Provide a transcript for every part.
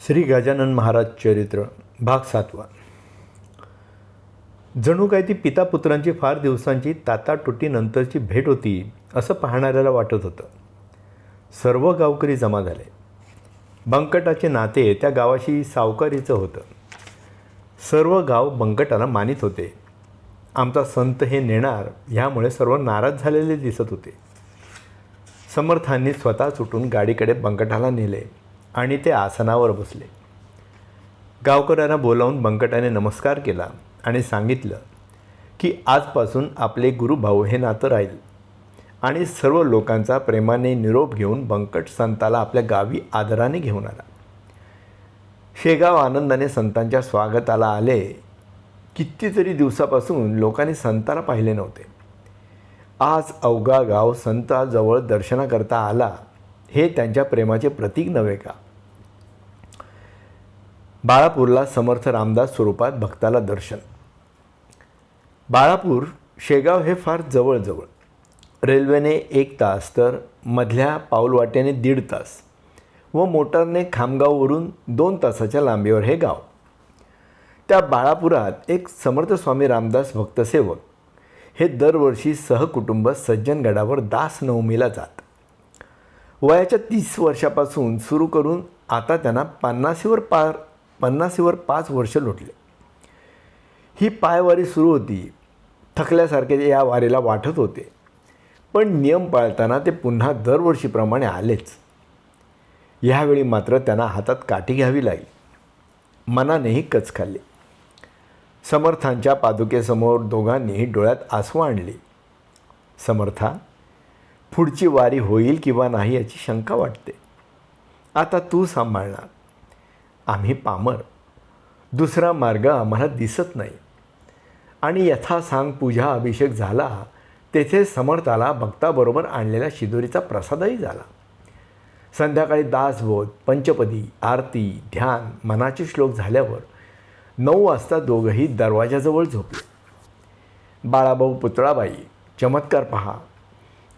श्री गजानन महाराज चरित्र भाग 7. जणू काय ती पिता पुत्रांची फार दिवसांची ताटाटुटी नंतरची भेट होती असं पाहणाऱ्याला वाटत होतं. सर्व गावकरी जमा झाले. बंकटाचे नाते त्या गावाशी सावकारीचं होतं. सर्व गाव बंकटाला मानित होते. आमचा संत हे नेणार ह्यामुळे सर्व नाराज झालेले दिसत होते. समर्थांनी स्वतः सुटून गाडीकडे बंकटाला नेले आणि ते आसनावर बसले. गावकऱ्यांना बोलावून बंकटाने नमस्कार केला आणि सांगितलं की आजपासून आपले गुरुभाऊ हे नातं राहील. आणि सर्व लोकांचा प्रेमाने निरोप घेऊन बंकट संताला आपल्या गावी आदराने घेऊन आला. शेगाव आनंदाने संतांच्या स्वागताला आले. कितीतरी दिवसापासून लोकांनी संताला पाहिले नव्हते. आज अवघा गाव संताजवळ दर्शनाकरता आला हे त्यांच्या प्रेमाचे प्रतीक नव्हे का? बाळापूरला समर्थ रामदास स्वरूपात भक्ताला दर्शन. बाळापूर शेगाव हे फार जवळजवळ. रेल्वेने 1 तास तर मधल्या पाऊलवाट्याने 1.5 तास व मोटारने खामगाववरून 2 तासाच्या लांबीवर हे गाव. त्या बाळापुरात एक समर्थ स्वामी रामदास भक्तसेवक हे दरवर्षी सहकुटुंब सज्जनगडावर दास नवमीला जात. वयाच्या 30 वर्षापासून सुरू करून आता त्यांना 50वर 5 वर्ष लोटले. ही पायवारी सुरू होती. थकल्यासारखे या वारीला वाटत होते, पण नियम पाळताना ते पुन्हा दरवर्षीप्रमाणे आलेच. ह्यावेळी मात्र त्यांना हातात काठी घ्यावी लागली. मनानेही कच खाल्ली. समर्थांच्या पादुकेसमोर दोघांनी डोळ्यात आसू आणली. समर्था, पुढची वारी होईल किंवा नाही याची शंका वाटते. आता तू सांभाळणार. आम्ही पामर. दुसरा मार्ग आम्हाला दिसत नाही. आणि यथासांग पूजा अभिषेक झाला तेथे समर्थाला भक्ताबरोबर आणलेल्या शिदोरीचा प्रसादही झाला. संध्याकाळी दासबोध, पंचपदी, आरती, ध्यान, मनाचे श्लोक झाल्यावर 9 वाजता दोघंही दरवाजाजवळ झोपले. बाळाभाऊ पुतळाबाई, चमत्कार पहा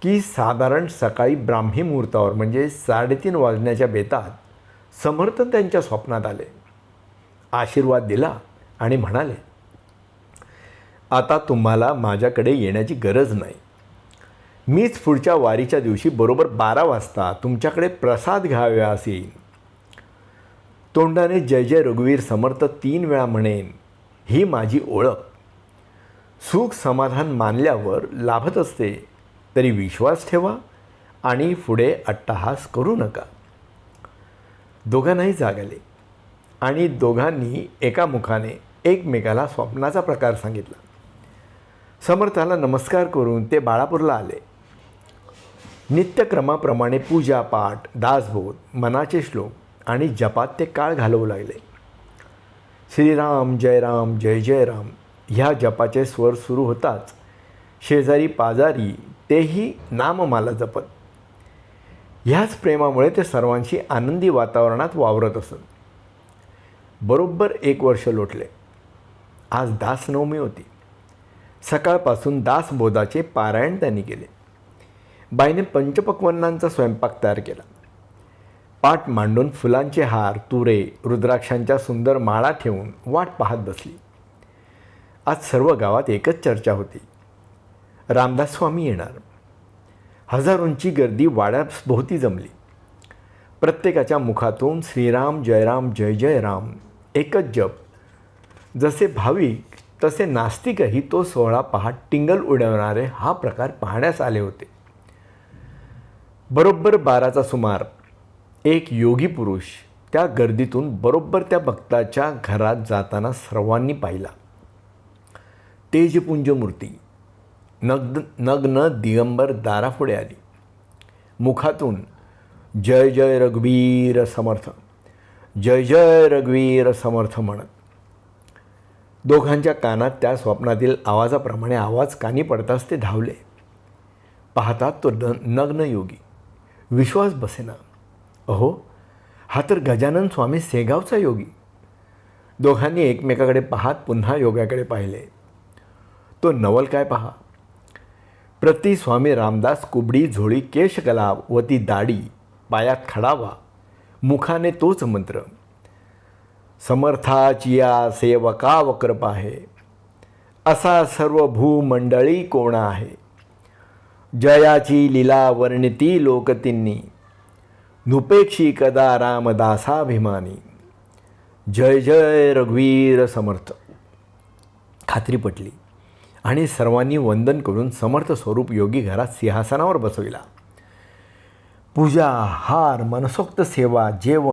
की साधारण सकाळी ब्राह्मी मुहूर्तावर म्हणजे 3:30 वाजण्याच्या बेतात समर्थ त्यांच्या स्वप्नात आले. आशीर्वाद दिला आणि म्हणाले, आता तुम्हाला माझ्याकडे येण्याची गरज नाही. मीच पुढच्या वारीच्या दिवशी बरोबर 12 वाजता तुमच्याकडे प्रसाद घ्यावयास येईन. तोंडाने जय जय रघुवीर समर्थ 3 वेळा म्हणेन. ही माझी ओळख. सुख समाधान मानल्यावर लाभत असते, तरी विश्वास ठेवा आणि पुढे अट्टहास करू नका. दोघांनाही जाग आले आणि दोघांनी एका मुखाने एकमेकाला स्वप्नाचा प्रकार सांगितला. समर्थाला नमस्कार करून ते बाळापूरला आले. नित्यक्रमाप्रमाणे पूजा पाठ, दासबोध, मनाचे श्लोक आणि जपात ते काळ घालवू लागले. श्रीराम जय राम जय जय राम ह्या जपाचे स्वर सुरू होताच शेजारी पाजारी तेही नाममाला जपत. ह्याच प्रेमामुळे ते सर्वांशी आनंदी वातावरणात वावरत असत. बरोबर 1 वर्ष लोटले. आज दासनवमी होती. सकाळपासून दासबोधाचे पारायण त्यांनी केले. बाईने पंचपक्वान्नांचा स्वयंपाक तयार केला. पाट मांडून फुलांचे हार, तुरे, रुद्राक्षांच्या सुंदर माळा ठेवून वाट पाहत बसली. आज सर्व गावात एकच चर्चा होती. रामदास स्वामी येणार. हजारोंची गर्दी वाड्याभोवती जमली. प्रत्येकाच्या मुखातून श्रीराम जयराम जय जय राम एकच जप. जसे भाविक तसे नास्तिकही तो सोहळा पाहत टिंगल उडवणारे हा प्रकार पाहण्यास आले होते. बरोबर 12चा सुमार एक योगी पुरुष त्या गर्दीतून बरोबर त्या भक्ताच्या घरात जाताना सर्वांनी पाहिला. तेजपुंज मूर्ती नग्न दिगंबर दारापुढे आली. मुखातून जय जय रघुवीर समर्थ, जय जय रघुवीर समर्थ म्हणत. दोघांच्या कानात त्या स्वप्नातील आवाजाप्रमाणे आवाज कानी पडताच ते धावले. पाहतात तो नग्न योगी. विश्वास बसेना. अहो, हा तर गजानन स्वामी शेगावचा योगी. दोघांनी एकमेकाकडे पाहत पुन्हा योगाकडे पाहिले. तो नवल काय पहा. प्रति स्वामी रामदास कुबडी झोळी केशकला व ती दाढी, पायात खडावा, मुखाने तोच मंत्र. समर्थाची या सेवका वक्रपा आहे, असा सर्व भूमंडळी कोण आहे. जयाची लीला वर्णिती लोकतींनी, नुपेक्षी कदा रामदासाभिमानी. जय जय रघुवीर समर्थ. खात्री पटली आणि सर्वांनी वंदन करून समर्थ स्वरूप योगी घरात सिंहासनावर बसविला. पूजा, हार, मनसोक्त सेवा, जेवण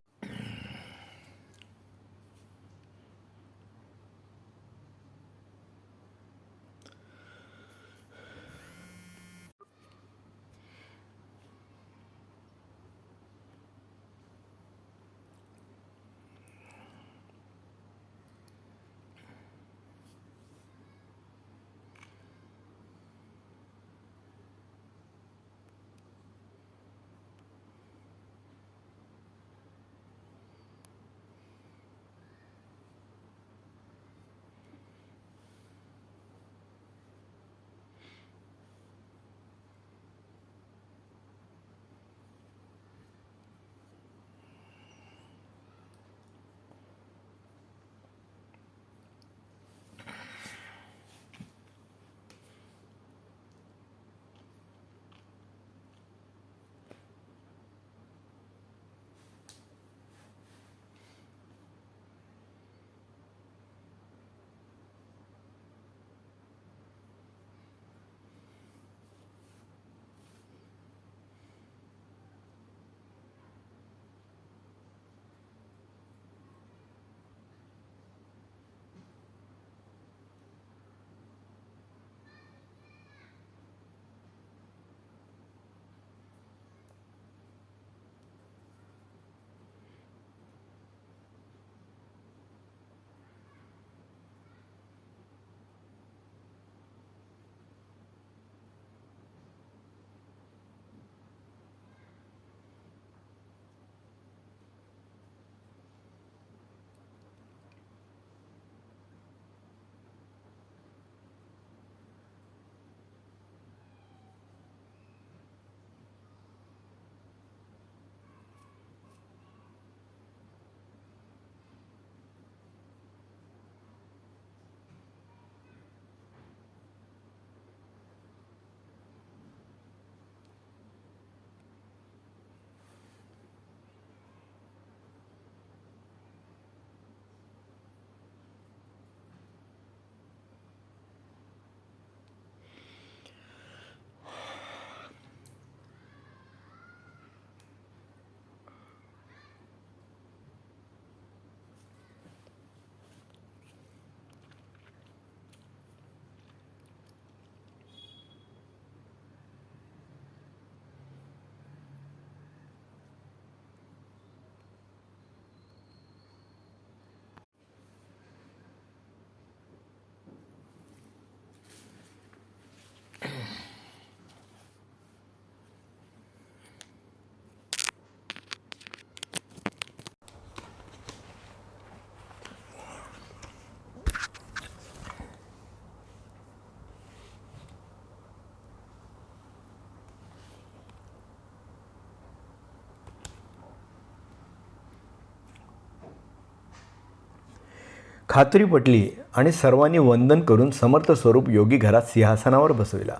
खात्री पटली आणि सर्वांनी वंदन करून समर्थ स्वरूप योगी घरात सिंहासनावर बसविला.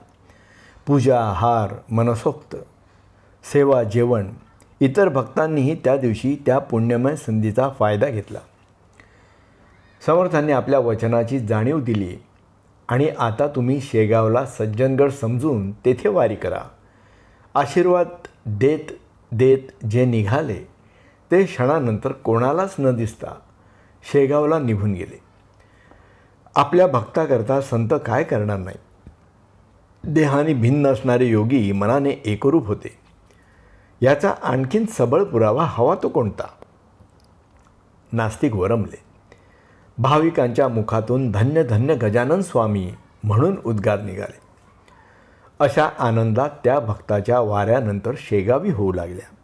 पूजा, हार, मनसोक्त सेवा, जेवण इतर भक्तांनीही त्या दिवशी त्या पुण्यमय संधीचा फायदा घेतला. समर्थांनी आपल्या वचनाची जाणीव दिली आणि आता तुम्ही शेगावला सज्जनगड समजून तेथे वारी करा. आशीर्वाद देत देत जे निघाले ते क्षणानंतर कोणालाच न दिसता शेगावला निघून गेले. आपल्या भक्ताकरता संत काय करणार नाही. देहाने भिन्न असणारे योगी मनाने एकरूप होते. याचा आणखीन सबळ पुरावा हवा तो कोणता. नास्तिक वरमले. भाविकांच्या मुखातून धन्य धन्य गजानन स्वामी म्हणून उद्गार निघाले. अशा आनंदात त्या भक्ताच्या वाऱ्यानंतर शेगावी होऊ लागल्या.